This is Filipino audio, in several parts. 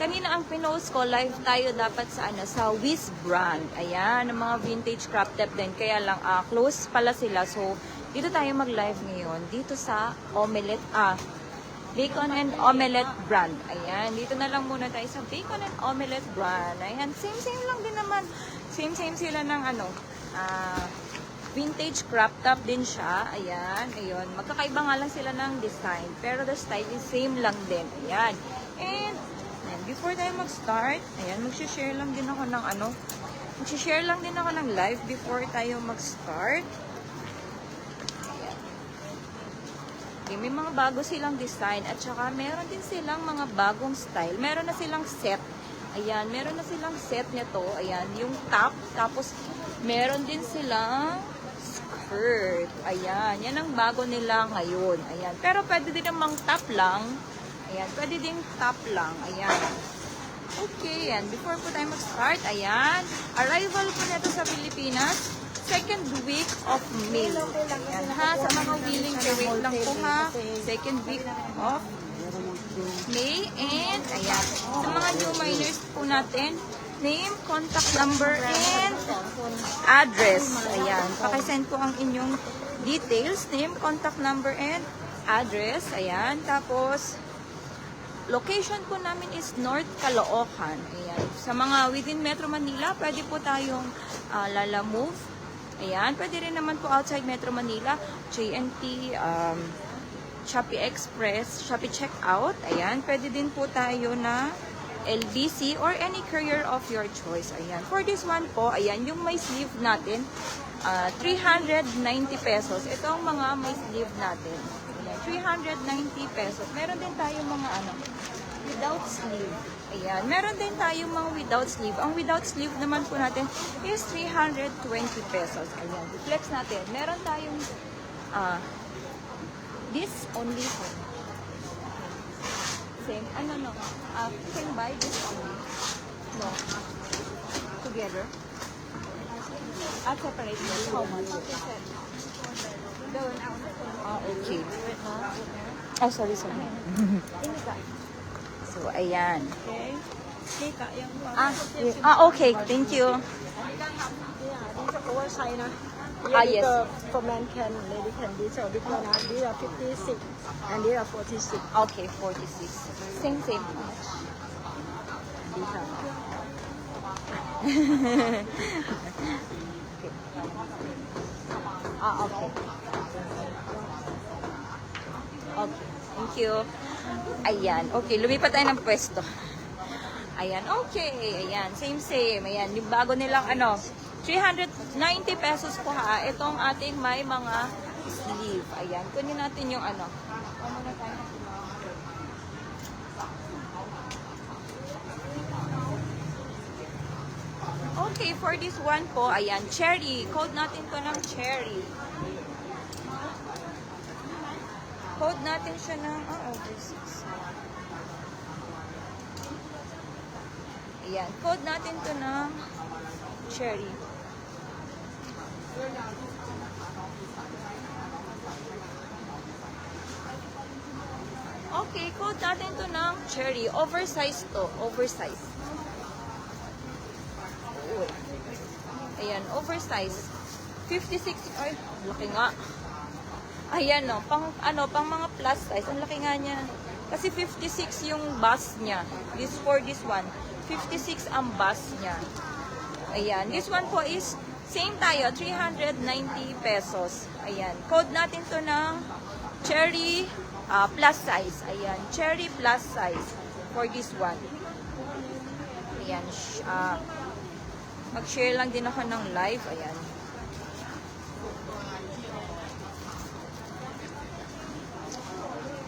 Kanina ang pinost ko, live tayo dapat sa sa Wiz brand. Ayan, ang mga vintage crop top din. Kaya lang, close pala sila. So, dito tayo mag-live ngayon. Dito sa Omelette, Bacon and Omelette brand. Ayan, dito na lang muna tayo sa Bacon and Omelette brand. Ayan, same lang din naman. Same sila ng vintage crop top din siya. Ayan, ayun. Magkakaiba nga lang sila ng design. Pero the style is same lang din. Ayan. And before tayo mag-start, ayan, mag-share lang din ako ng mag-share lang din ako ng live before tayo mag-start. Ayan. Okay, may mga bago silang design at saka meron din silang mga bagong style. Meron na silang set. Ayan, meron na silang set nito. Ayan, yung top. Tapos, meron din silang skirt. Ayan, yan ang bago nila ngayon. Ayan, pero pwede din namang top lang. Ayan, pwede din top lang. Ayan. Okay, yan. Before po tayo mag-start, ayan. Arrival po nito sa Pilipinas, second week of May. Ayan, ha? Sa mga willing to wait lang po, ha? Second week of May. And, ayan. Sa mga new miners po natin, name, contact number, and address. Ayan. Pakisend po ang inyong details, name, contact number, and address. Ayan. Tapos, location po namin is North Caloocan. Ayan. Sa mga within Metro Manila, pwede po tayong Lalamove. Ayan. Pwede rin naman po outside Metro Manila, JNT, Shopee Express, Shopee Checkout. Ayan. Pwede din po tayo na LBC or any courier of your choice. Ayan. For this one po, ayan, yung may sleeve natin, 390 pesos. Ito ang mga may sleeve natin. 390 pesos. Meron din tayong mga without sleeve. Ayan. Meron din tayong mga without sleeve. Ang without sleeve naman po natin is 320 pesos. Ayan. Flex natin. Meron tayong this only for same. No. Can buy this only. No. Together. At separate. How much? Okay. Sorry. So, ayan. Okay. Thank you. Yes. For men can, lady can be so different. These are 56 and these are 46. Okay, 46. Same. These are. Okay. Okay. Thank you. Ayan. Okay, lumipat tayo ng pwesto. Ayan. Okay. Ayan. Same. Ayan. Yung bago nilang 390 pesos po ha. Itong ating may mga sleeve. Ayan. Kunin natin yung Okay, for this one po, ayan, cherry. Code natin to ng cherry. Code natin siya ng, over 6. Ayan, code natin to ng cherry. Okay, code natin to ng cherry. Oversize to, oversize. Ayan, oversize. 56, ay, laki nga. Ayan, no, pang mga plus size. Ang laki nga niya. Kasi 56 yung bust niya. For this one, 56 ang bust niya. Ayan, this one po is, same tayo, 390 pesos. Ayan, code natin to ng cherry plus size. Ayan, cherry plus size for this one. Ayan, mag-share lang din ako ng live. Ayan.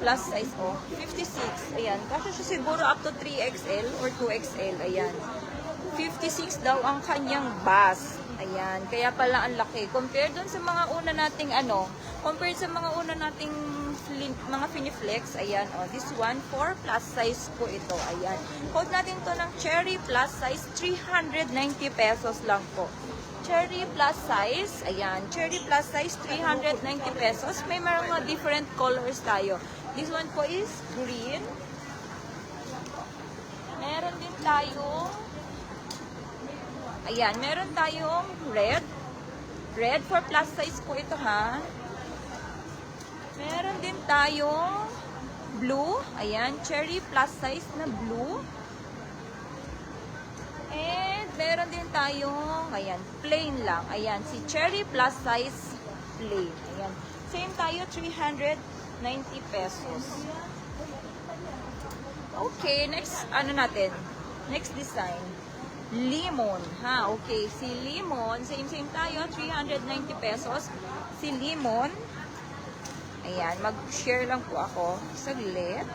Plus size, 56. Ayan. Kasi siya siguro up to 3XL or 2XL. Ayan. 56 daw ang kanyang bust. Ayan. Kaya pala ang laki. Compared dun sa mga una nating compared sa mga una nating mga Finiflex, ayan, this one, for plus size po ito, ayan. Code natin to ng cherry plus size, 390 pesos lang po. Cherry plus size, ayan, cherry plus size, 390 pesos. May mga different colors tayo. This one po is green. tayong, ayan, meron tayong red. Red for plus size po ito, ha. Meron din tayong blue. Ayan, cherry plus size na blue. And meron din tayong, ayan, plain lang. Ayan, si cherry plus size plain. Ayan. Same tayo, 390 pesos. Okay, next, ano natin? Next design. Lemon, ha? Okay, si lemon, same tayo, 390 pesos. Si lemon, ayan, mag-share lang po ako. Saglit.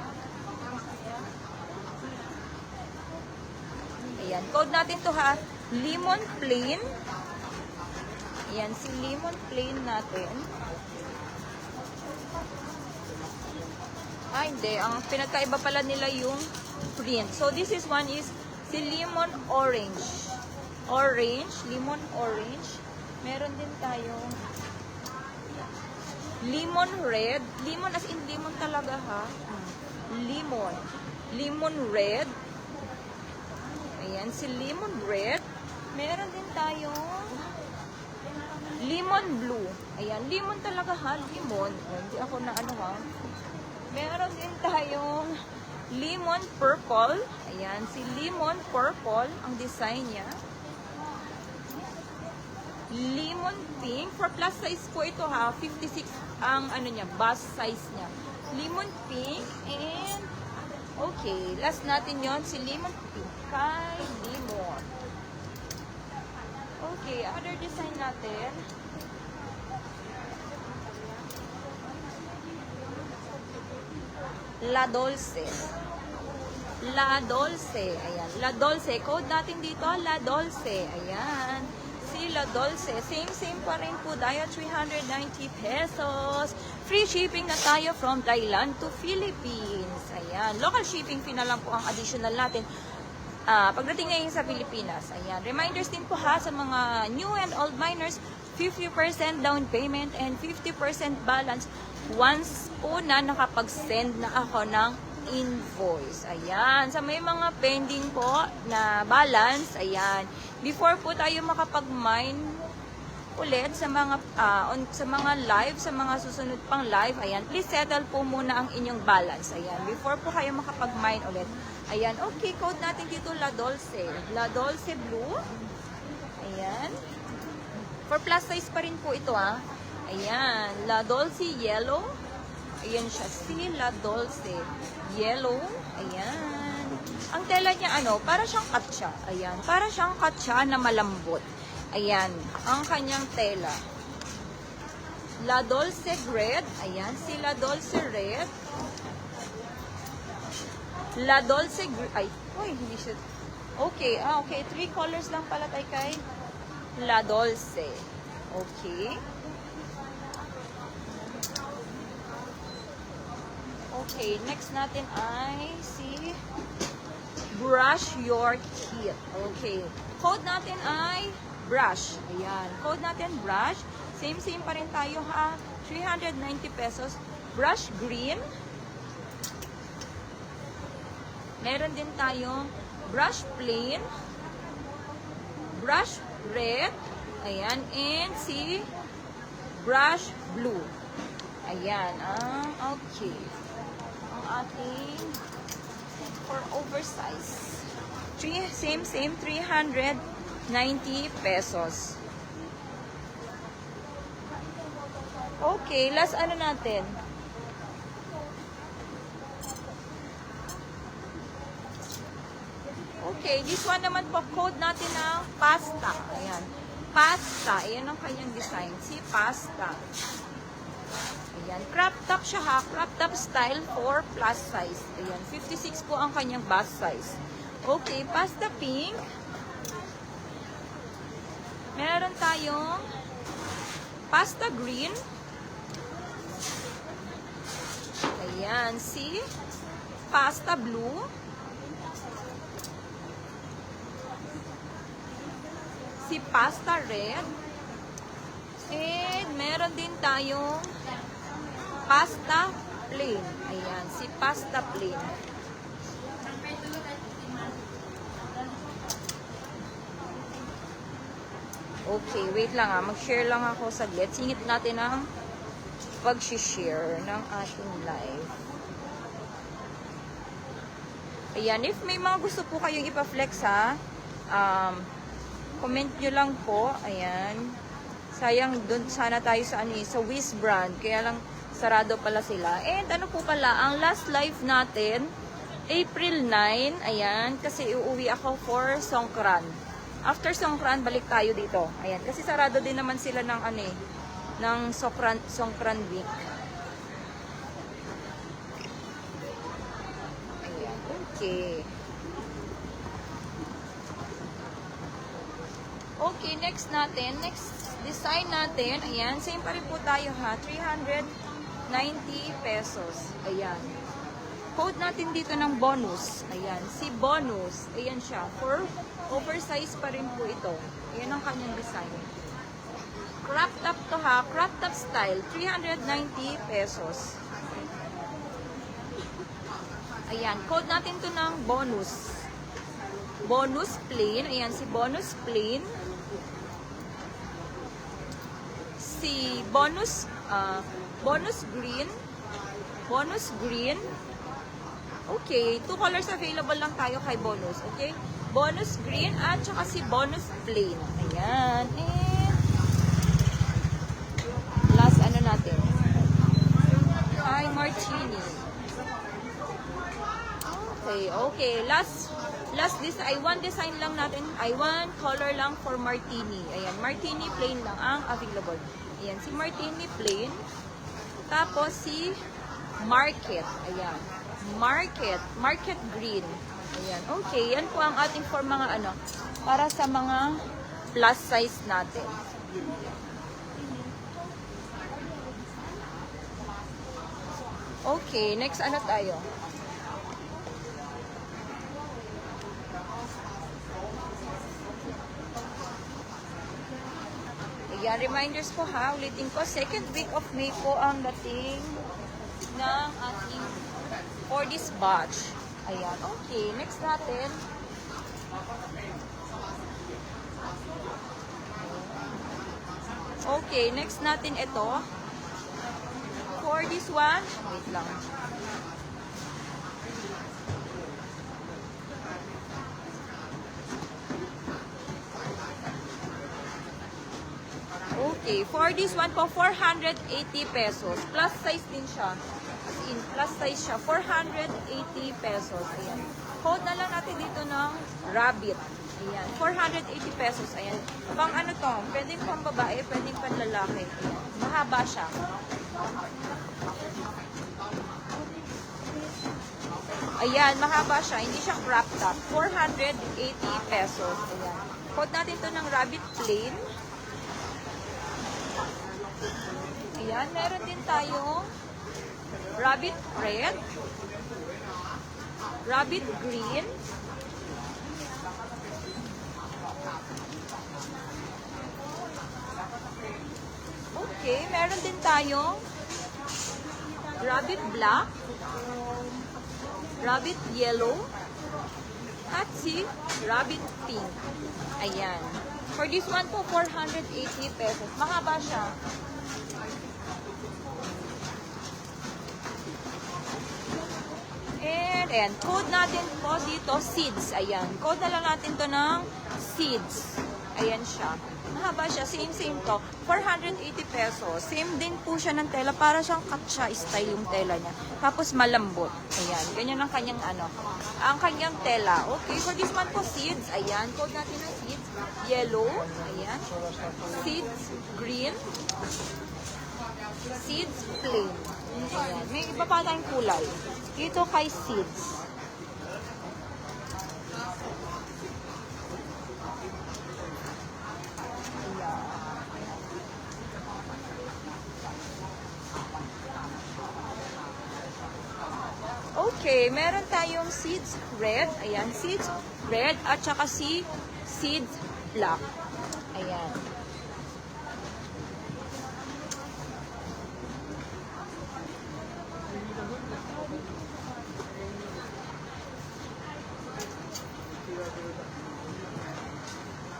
Ayan, code natin to, ha? Lemon plain. Ayan, si lemon plain natin. Hindi. Ang pinagkaiba pala nila yung print. So, this is one is si lemon orange. Orange. Lemon orange. Meron din tayong lemon red. Lemon as in lemon talaga, ha? Lemon. Lemon red. Ayan, si lemon red. Meron din tayong lemon blue. Ayan, lemon talaga, ha? Lemon. Hindi ako na ano, ha? Meron din tayong lemon purple. Ayan, si lemon purple ang design niya. Lemon pink. For plus size po ito, ha. 56 ang ano niya, bust size niya. Lemon pink and okay, last natin yon si lemon pink kay lemon. Okay, other design natin. La Dolce. La Dolce. Ayan. La Dolce. Code natin dito, La Dolce. Ayan. Si La Dolce. Same pa rin po tayo. 390 pesos. Free shipping na tayo from Thailand to Philippines. Ayan. Local shipping fee na lang po ang additional natin. Pagdating ngayon sa Pilipinas. Ayan. Reminders din po, ha, sa mga new and old miners, 50% down payment and 50% balance once po na nakapag-send na ako ng invoice. Ayan. Sa may mga pending po na balance, ayan. Before po tayo makapag-mine ulit sa mga live, sa mga susunod pang live, ayan, please settle po muna ang inyong balance. Ayan. Before po kayo makapag-mine ulit. Ayan. Okay, code natin dito La Dolce. La Dolce Blue. Ayan. For plus size pa rin po ito, ha. Ayan, La Dolce Yellow. Ayan siya, si La Dolce Yellow. Ayan. Ang tela niya, para siyang katsa. Ayan, para siyang katsa na malambot. Ayan, ang kanyang tela. La Dolce Red. Ayan, si La Dolce Red. La Dolce Green. Ay, hindi siya. Okay, okay. 3 colors lang pala tayo kay La Dolce. Okay. Okay, next natin ay si Brush Your Kit. Okay. Code natin ay brush. Ayan. Code natin brush. Same pa rin tayo, ha. 390 pesos. Brush green. Meron din tayong brush plain. Brush red. Ayan. And si brush blue. Ayan. Okay. Ang ating for oversize. Same, 390 pesos. Okay, last ano natin? Okay, this one naman po, code natin ng pasta. Ayan. Pasta. Ayan ang kanyang design. Si pasta. Ayan. Crop top siya, ha. Crop top style for plus size. Ayan. 56 po ang kanyang bust size. Okay, pasta pink. Meron tayong pasta green. Ayan. Si pasta blue. Si pasta red. And meron din tayong pasta plain. Ayan, si pasta plain. Okay, wait lang mag-share lang ako saglit. Singit natin ang pag-share ng ating live. Ayan, if may mga gusto po kayong ipa-flex ha, comment nyo lang po. Ayan. Sayang, doon sana tayo sa sa Wiz brand. Kaya lang, sarado pala sila. And ano po pala, ang last live natin, April 9. Ayan, kasi uuwi ako for Songkran. After Songkran, balik tayo dito. Ayan, kasi sarado din naman sila ng ng Songkran week. Ayan, okay. Okay, next design natin, ayan, same pa rin po tayo ha, 390 pesos, ayan. Code natin dito ng bonus, ayan, si bonus, ayan siya, for oversize pa rin po ito, ayan ang kanyang design. Crop top to ha, crop top style, 390 pesos. Ayan, code natin to ng bonus. Bonus plain, ayan si bonus plain. Si bonus green. Okay, 2 colors available lang tayo kay bonus, okay? Bonus green at saka si bonus plain. Ayan. And last natin. Ay, martini. Okay. Last one design lang natin. One color lang for martini. Ayan, martini plain lang ang available. Ayan, si martini plain. Tapos si market. Ayan. Market green. Ayan. Okay, yan po ang ating for mga para sa mga plus size natin. Okay, next tayo? Ayan, reminders po ha, ulitin ko, second week of May po ang dating ng ating for this batch. Ayan, okay, next natin. Okay, next natin ito. For this one, wait lang. Okay, for this one po, 480 pesos. Plus size din siya. As in, plus size siya. 480 pesos. Ayan. Code na lang natin dito ng rabbit. Ayan. 480 pesos. Ayan. Pang to? Pwedeng pang babae, pwedeng pang lalaki. Ayan. Mahaba siya. Ayan, mahaba siya. Hindi siya crop top. 480 pesos. Ayan. Code natin to ng rabbit plain. Ayan, meron din tayong rabbit red, rabbit green, okay, meron din tayong rabbit black, rabbit yellow, at si rabbit pink. Ayan. For this one po, 480 pesos. Mahaba siya. And code natin po dito, seeds. Ayan. Code na lang natin to ng seeds. Ayan siya. Mahaba siya. Same to. 480 pesos. Same din po siya ng tela. Para siyang katsa style yung tela niya. Tapos malambot. Ayan. Ganyan ang kanyang ang kanyang tela. Okay. For this one po, seeds. Ayan. Code natin ng seeds. Yellow. Ayan. Seeds. Green. Seeds. Plain. Ayan. May iba pa tayong kulay. Dito kay seeds. Okay, meron tayong seeds red. Ayan, seeds red at saka si seeds black. Ayan.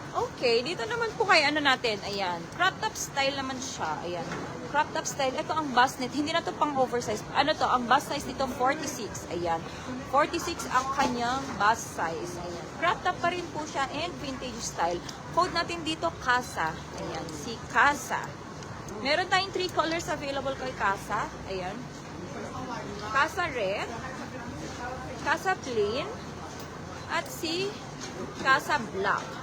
Okay, dito naman po kay ano natin, ayan. Crop top style naman siya, ayan. Crop top style, ito ang bust net, hindi na to pang oversize. Ano to, ang bust size dito 46, ayan. 46 ang kanyang bust size, ayan. Crop top pa rin po siya and vintage style. Code natin dito, Casa, ayan, si Casa. Meron tayong 3 colors available kay Casa, ayan. Casa red, Casa plain, at si Casa black.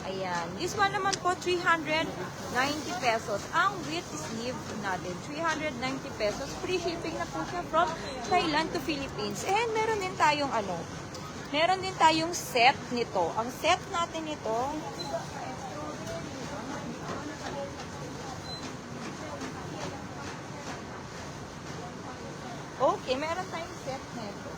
Ayan. This one naman po, 390 pesos. Ang with sleeve natin, 390 pesos. Free shipping na po siya from Thailand to Philippines. And meron din tayong meron din tayong set nito. Ang set natin nito, okay, meron tayong set nito.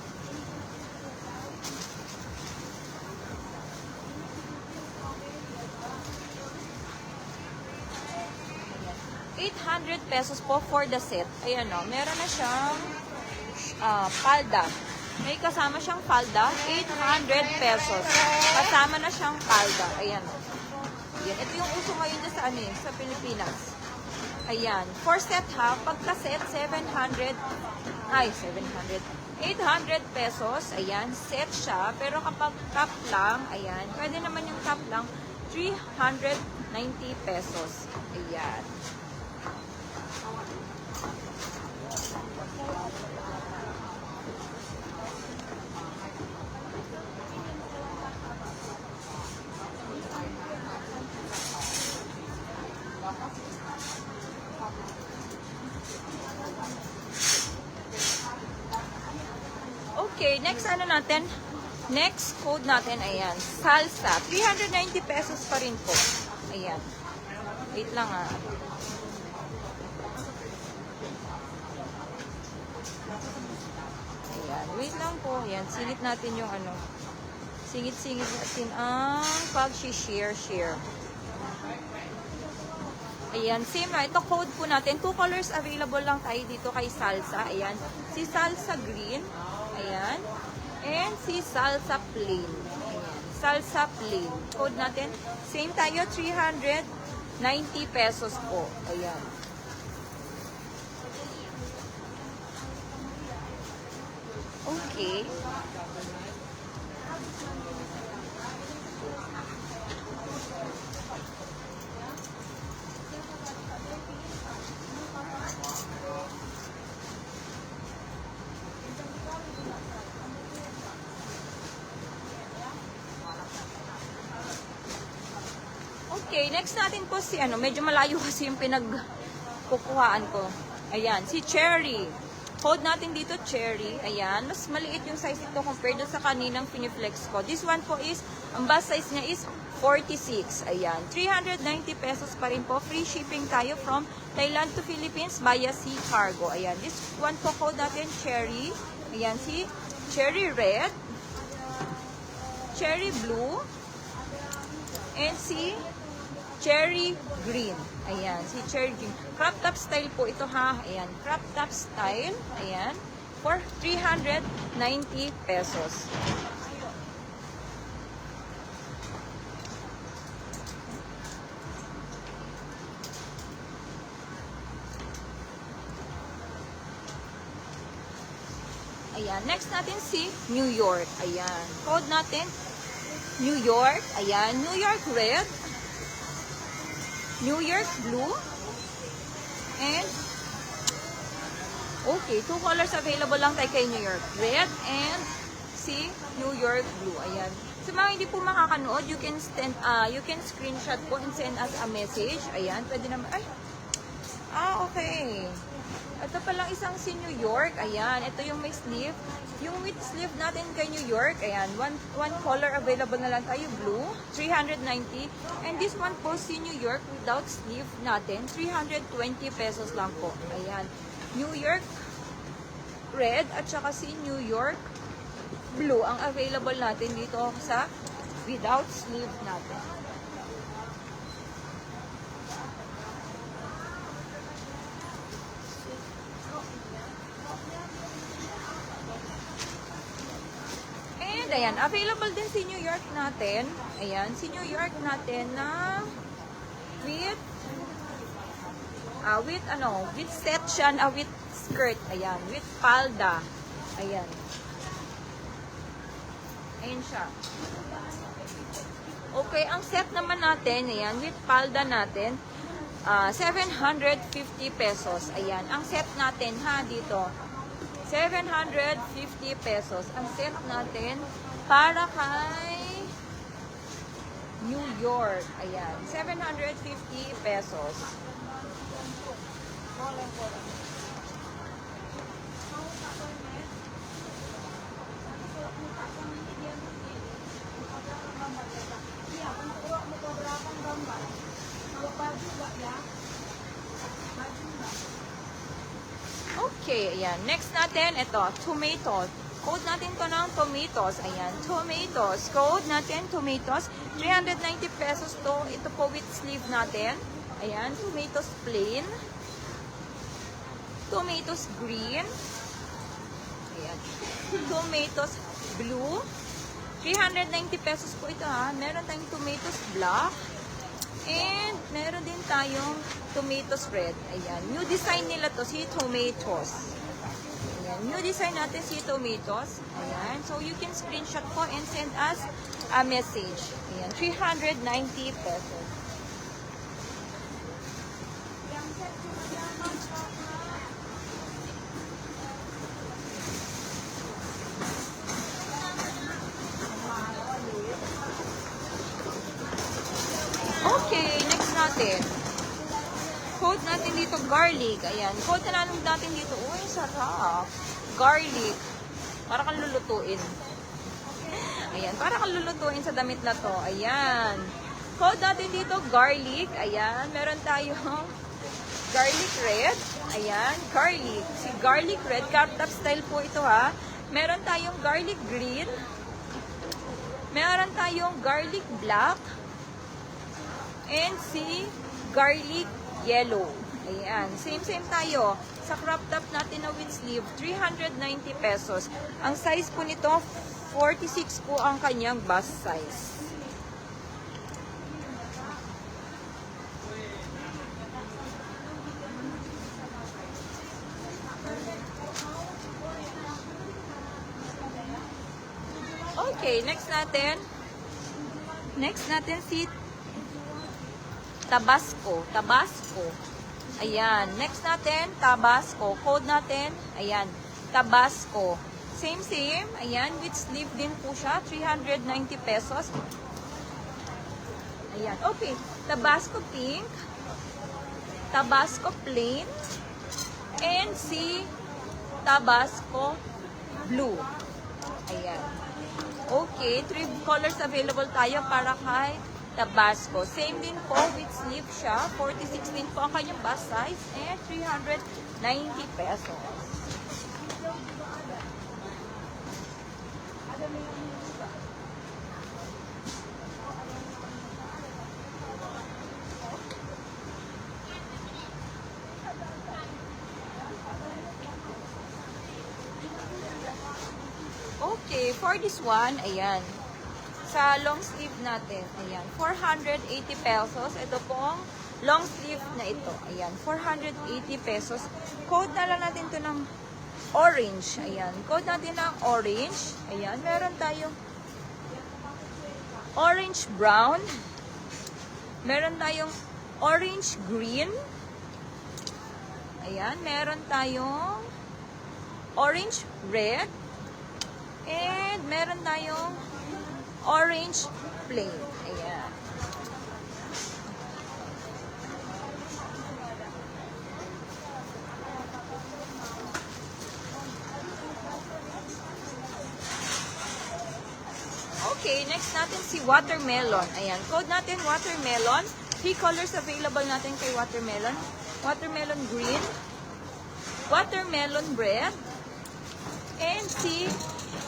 800 pesos po for the set. Ayan o, meron na siyang palda. May kasama siyang palda, 800 pesos. Kasama na siyang palda. Ayan o. Ayan. Ito yung uso ngayon sa, sa Pilipinas. Ayan. For set ha, pagka set, 800 pesos. Ayan, set siya. Pero kapag top lang, ayan, pwede naman yung top lang, 390 pesos. Ayan. Okay, next ano natin? Next code natin, ayan, salsa. 390 pesos pa rin po. Ayan. Wait lang ah. Ayan, wait lang po. Ayan, singit natin yung ano. Singit-singit natin ang pag-share. Ayan, same na. Ito code po natin. 2 colors available lang tayo dito kay salsa. Ayan, si salsa green. Ayan. And si salsa plain. Ayan. Salsa plain. Code natin. Same tayo. 390 pesos po. Ayan. Okay. Okay, next natin po si medyo malayo kasi yung pinagkukuhaan ko. Ayan, si Cherry. Code natin dito, Cherry. Ayan, mas maliit yung size nito compared sa kaninang Finiflex ko. This one po is, ang bust size niya is 46. Ayan, 390 pesos pa rin po. Free shipping tayo from Thailand to Philippines via Sea Cargo. Ayan, this one po code natin, Cherry. Ayan, si Cherry Red, Cherry Blue, and si Cherry Green. Ayan, si Cherry Green. Crop top style po ito ha. Ayan, crop top style. Ayan, for 390 pesos. Ayan, next natin si New York. Ayan, code natin, New York. Ayan, New York Red, New York Blue, and okay, 2 colors available lang tayo kay New York Red and si New York Blue. Ayan. Sa mga hindi po makakanood, you can screenshot po and send us a message. Ayan, pwede naman. Ay, okay. Ito palang isang si New York. Ayan, ito yung may sleeve. Yung with sleeve natin kay New York, ayan, one color available na lang tayo, blue, 390. And this one po si New York without sleeve natin, 320 pesos lang po. Ayan, New York red at saka si New York blue ang available natin dito sa without sleeve natin. ayan, available din si New York natin. Ayan, si New York natin na with set siya na with skirt. Ayan, with palda. Ayan. Ayan siya. Okay, ang set naman natin, ayan, with palda natin, 750 pesos. Ayan, ang set natin ha dito. 750 pesos. Ang set natin para kay New York. Ayan, 750 pesos. Okay, ayan. Next natin, ito, tomatoes. Code natin to ng tomatoes. Ayan, tomatoes. Code natin, tomatoes. 390 pesos to. Ito po with sleeve natin. Ayan, tomatoes plain. Tomatoes green. Ayan. Tomatoes blue. 390 pesos po ito ha. Meron tayong tomatoes black. And meron din tayong tomatoes red. Ayan. New design nila to, si tomatoes. Ayan. New design natin si tomatoes. Ayan. So you can screenshot po and send us a message. Ayan. 390 pesos. Okay, next natin. Code natin dito, garlic. Ayan, code na natin dito. Uy, sarap. Garlic. Para kang lulutuin. Ayan, para kang lulutuin sa damit na to. Ayan. Code natin dito, garlic. Ayan, meron tayong garlic red. Ayan, garlic. Si garlic red, carrot top style po ito ha. Meron tayong garlic green. Meron tayong garlic black. And si garlic yellow. Ayan. Same tayo. Sa crop top natin na with sleeve, 390 pesos. Ang size po nito, 46 po ang kanyang bust size. Okay, next natin. Next natin si Tabasco. Tabasco. Ayan. Next natin, Tabasco. Code natin, ayan, Tabasco. Same. Ayan, with sleeve din po siya. 390 pesos. Ayan. Okay. Tabasco pink. Tabasco plain. And si Tabasco blue. Ayan. Okay. 3 colors available tayo para kay Tabasco. Same din po with sleeve siya. 46 din po ang kanyang bust size. And 390 pesos. Okay, for this one, ayan. Sa long sleeve natin, ayan, 480 pesos. Ito pong long sleeve na ito. Ayan, 480 pesos. Code na lang natin to ng orange. Ayan, code natin ng orange. Ayan, meron tayong orange brown. Meron tayong orange green. Ayan, meron tayong orange red. And meron tayong orange plain. Ayan. Okay, next natin si watermelon. Ayan, code natin watermelon. 3 colors available natin kay watermelon. Watermelon green, watermelon red, and si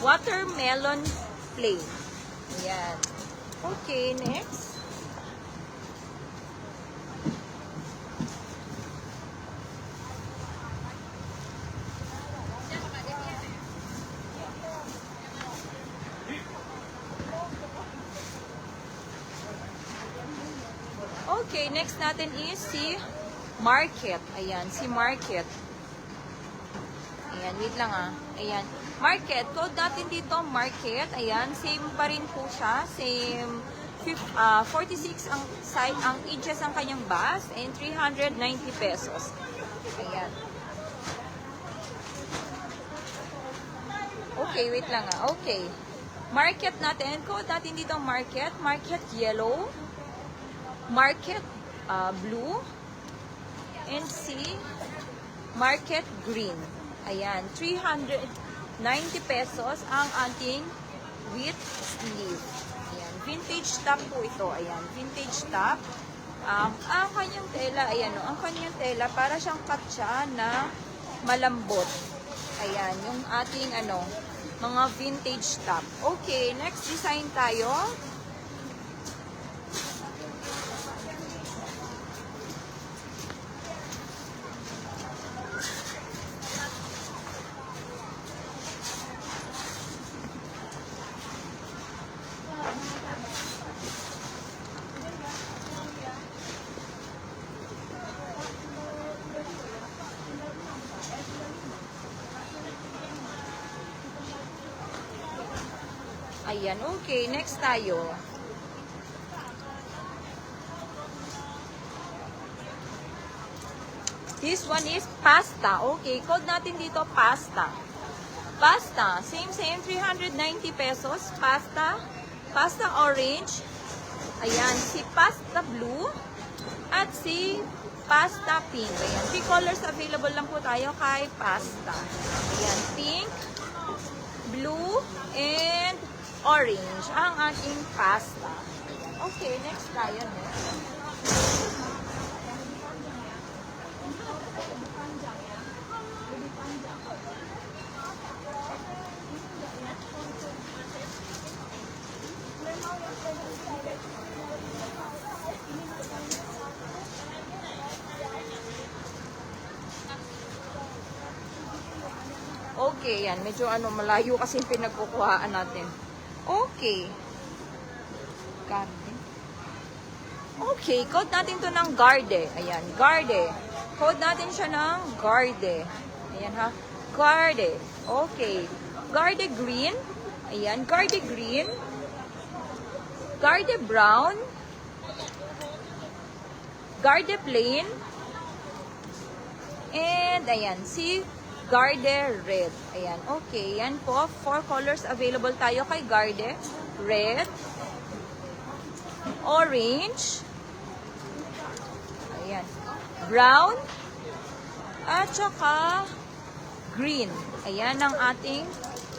watermelon plain. Ayan. Okay, next. Okay, next natin is si Market. Ayan, si Market. Ayan, wait lang ah. Ayan, Market. Code natin dito, Market. Ayan, same pa rin po siya. Same 46 ang size, ang inches ang kanyang bust and 390 pesos. Ayan. Okay, wait lang ah. Okay. Market natin. Code natin dito, Market. Market yellow. Market blue. And si Market green. Ayan. 390 pesos ang ating with sleeve. Ayan. Vintage top po ito. Ayan. Vintage top. Ang kanyang tela, ayan o. Ang kanyang tela, para siyang katsa na malambot. Ayan. Yung ating mga vintage top. Okay. Next design tayo. Ayan, okay. Next tayo. This one is pasta. Okay, code natin dito pasta. Pasta, same 390 pesos. Pasta, pasta orange. Ayan, si pasta blue at si pasta pink. Ayan, 3 colors available lang po tayo kay pasta. Ayan, pink, blue, and orange ang ating pasta. Okay, next tayo. Okay, yan. Medyo malayo kasi yung pinagkukuhaan natin. Okay. Garde. Okay, code natin to ng Garde. Ayan, Garde. Code natin siya ng Garde. Ayan ha. Garde. Okay. Garde green. Ayan, Garde green. Garde brown. Garde plain. And ayan, si Garde red. Ayan, okay. Yan po, 4 colors available tayo kay Garde. Red, orange, ayan, brown, at saka green. Ayan ang ating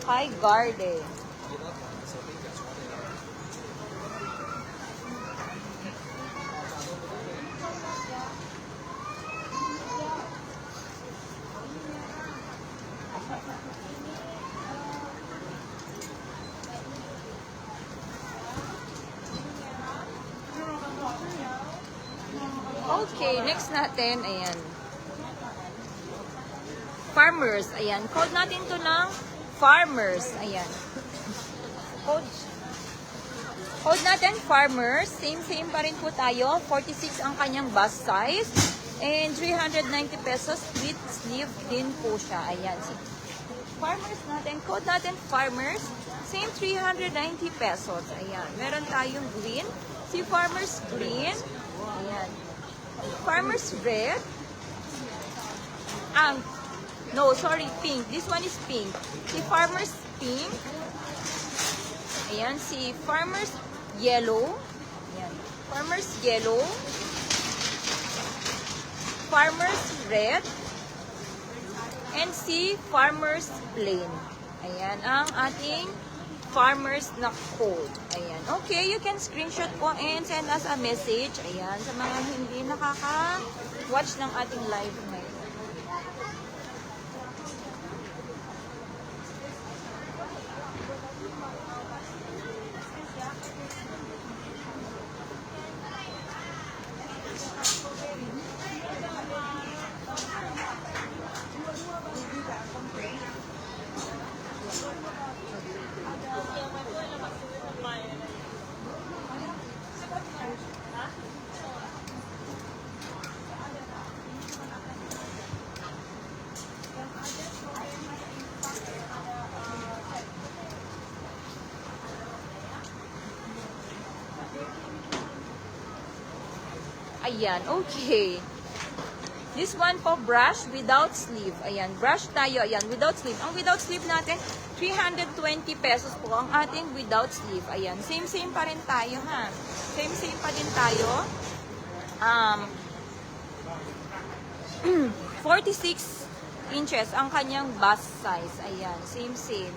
kay Garde. Okay, next natin, ayan. Farmers, ayan. Code natin to ng Farmers, ayan. Code natin Farmers, same pa rin po tayo. 46 ang kanyang bust size. And 390 pesos with sleeve din po siya. Ayan. Farmers natin, code natin Farmers, same 390 pesos. Ayan. Meron tayong green. Si Farmers green. Ayan. Farmers red. No, sorry, pink. This one is pink. Si Farmers pink. Ayan, si Farmers yellow. Ayan. Farmers yellow. Farmers red. And si Farmers plain. Ayan, ang ating Farmers na code. Ayan. Okay, you can screenshot po and send us a message. Ayan, sa mga hindi nakaka-watch ng ating live ngayon. Ayan, okay. This one po, brush without sleeve. Ayan, brush tayo. Ayan, without sleeve. Ang without sleeve natin, 320 pesos po ang ating without sleeve. Ayan, same pa rin tayo, ha? Same pa din tayo. 46 inches ang kanyang bust size. Ayan, same.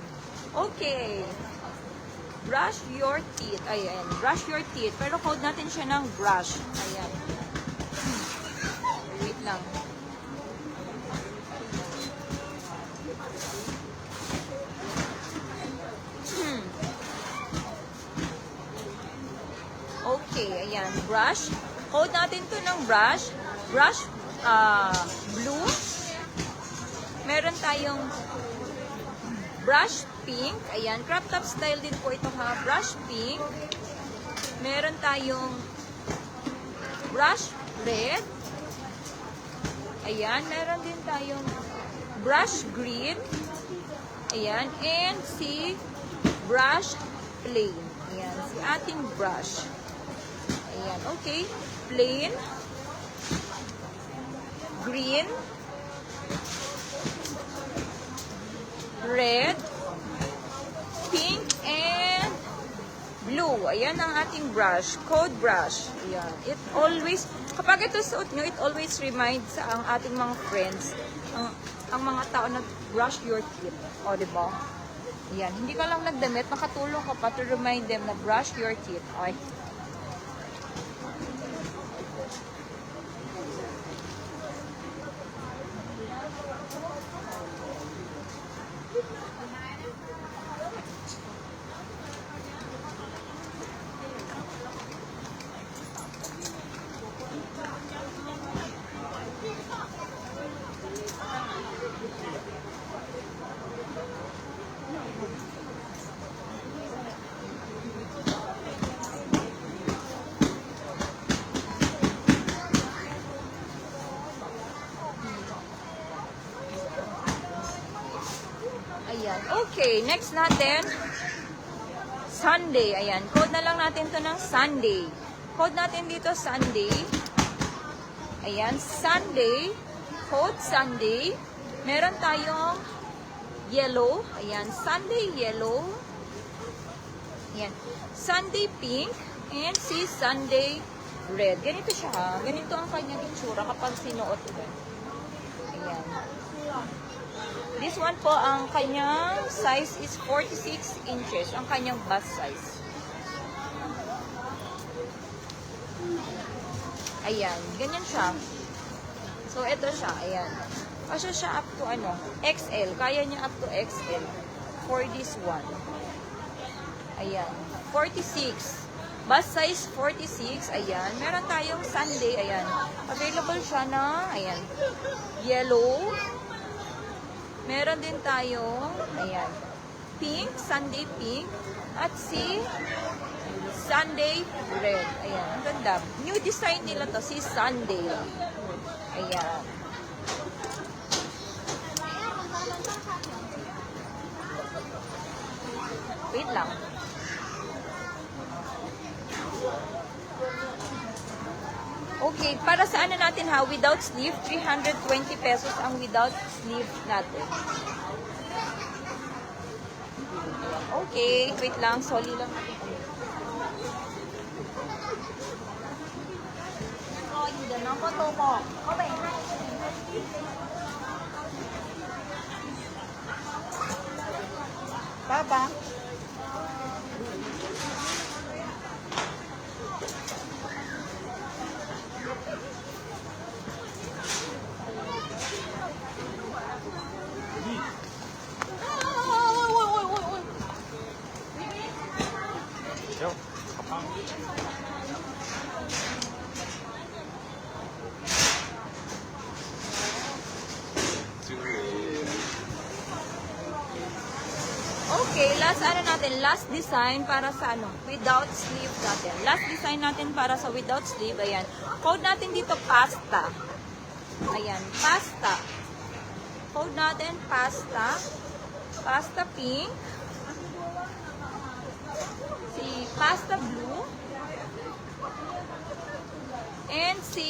Okay. Brush your teeth. Ayan, brush your teeth. Pero code natin siya ng brush. Ayan. Wait lang. Okay, ayan. Brush. Code natin to ng brush. Brush blue. Meron tayong brush pink. Ayan, crop top style din po ito, ha. Brush pink. Meron tayong brush red. Ayan, meron din tayong brush green. Ayan, and si brush plain. Ayan, si ating brush. Ayan, okay. Plain, green, red, pink, and blue. Ayan ang ating brush. Code brush. Ayan. It always, kapag ito suot nyo, it always reminds ang ating mga friends, ang mga tao na brush your teeth. O, diba? Ayan. Hindi ka lang nagdamit, makatulong ka pa to remind them na brush your teeth. Okay. Ayan. Okay, next natin, Sunday. Ayan, code na lang natin to ng Sunday. Code natin dito, Sunday. Ayan, Sunday. Code Sunday. Meron tayong yellow. Ayan, Sunday yellow. Ayan, Sunday pink. And si Sunday red. Ganito siya, ha. Ganito ang kanyang itsura kapag sinuot ito. Ayan. This one po, ang kanyang size is 46 inches. Ang kanyang bust size. Ayan. Ganyan siya. So, ito siya. Ayan. Kasi siya up to XL. Kaya niya up to XL. For this one. Ayan. 46. Bust size 46. Ayan. Meron tayong Sunday. Ayan. Available siya na, ayan, yellow. Meron din tayong, ayan, pink, Sunday pink, at si Sunday red. Ayan, ang ganda. New design nila to, si Sunday. Ayan. Wait lang. Okay, para sa ano natin ha, without sleeve, 320 pesos ang without sleeve natin. Okay, wait lang, soli lang natin. Oh, hindi na ako to mo. Okay. Baba. Okay, last ano natin, last design para sa without sleeve natin. Last design natin para sa without sleeve, ayan. Code natin dito, pasta. Ayan, pasta. Code natin, pasta. Pasta pink. Si pasta blue. And si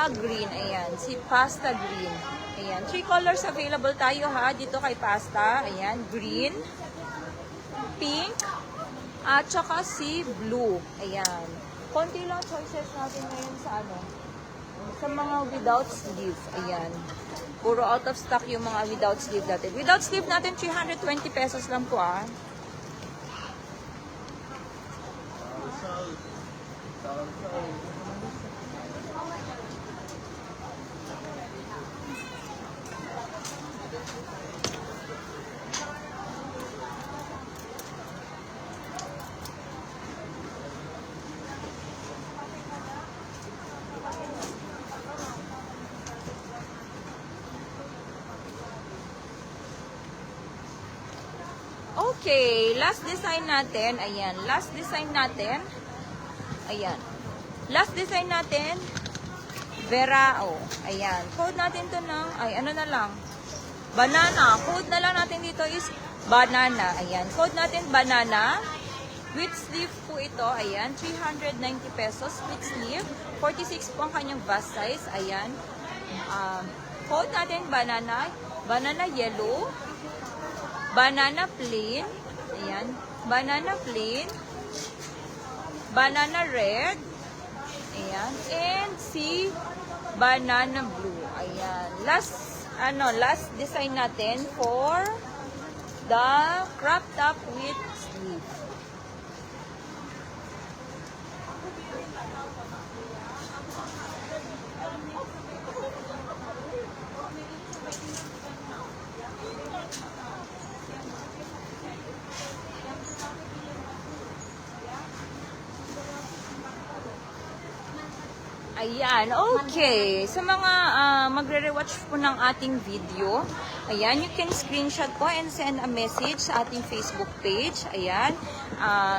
pasta green. Ayan, si pasta green. Ayan, 3 colors available tayo ha, dito kay pasta. Ayan, green, pink, at saka si blue. Ayan. Konti lang choices natin ngayon sa ano, sa mga without sleeve. Ayan. Puro out of stock yung mga without sleeve natin. Without sleeve natin, 320 pesos lang po ah. Okay, last design natin. Ayan, last design natin. Ayan. Last design natin, Verao. Ayan. Code natin to ng, ay ano na lang, banana. Code na lang natin dito is banana. Ayan. Code natin banana. With sleeve po ito. Ayan. 390 pesos with sleeve. 46 po ang kanyang bust size. Ayan. Code natin banana. Banana yellow. Banana plain. Ayan. Banana plain. Banana red. Ayan. And si banana blue. Ayan. Last design natin for the crop top with sleeve. Ayan, okay. Sa mga magre-rewatch po ng ating video, ayan, you can screenshot po and send a message sa ating Facebook page. Ayan,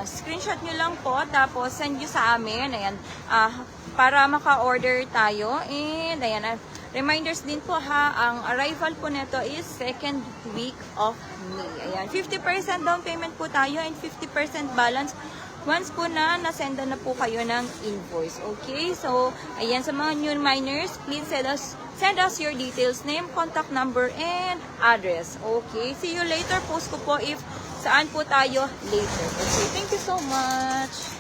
screenshot nyo lang po, tapos send nyo sa amin. Ayan, para maka-order tayo. And ayan, reminders din po ha, ang arrival po nito is 2nd week of May. Ayan, 50% down payment po tayo and 50% balance once po na nasenda na po kayo ng invoice. Okay? So, ayan, sa mga new miners, please send us your details, name, contact number, and address. Okay? See you later. Post ko po if saan po tayo later. Okay? Thank you so much.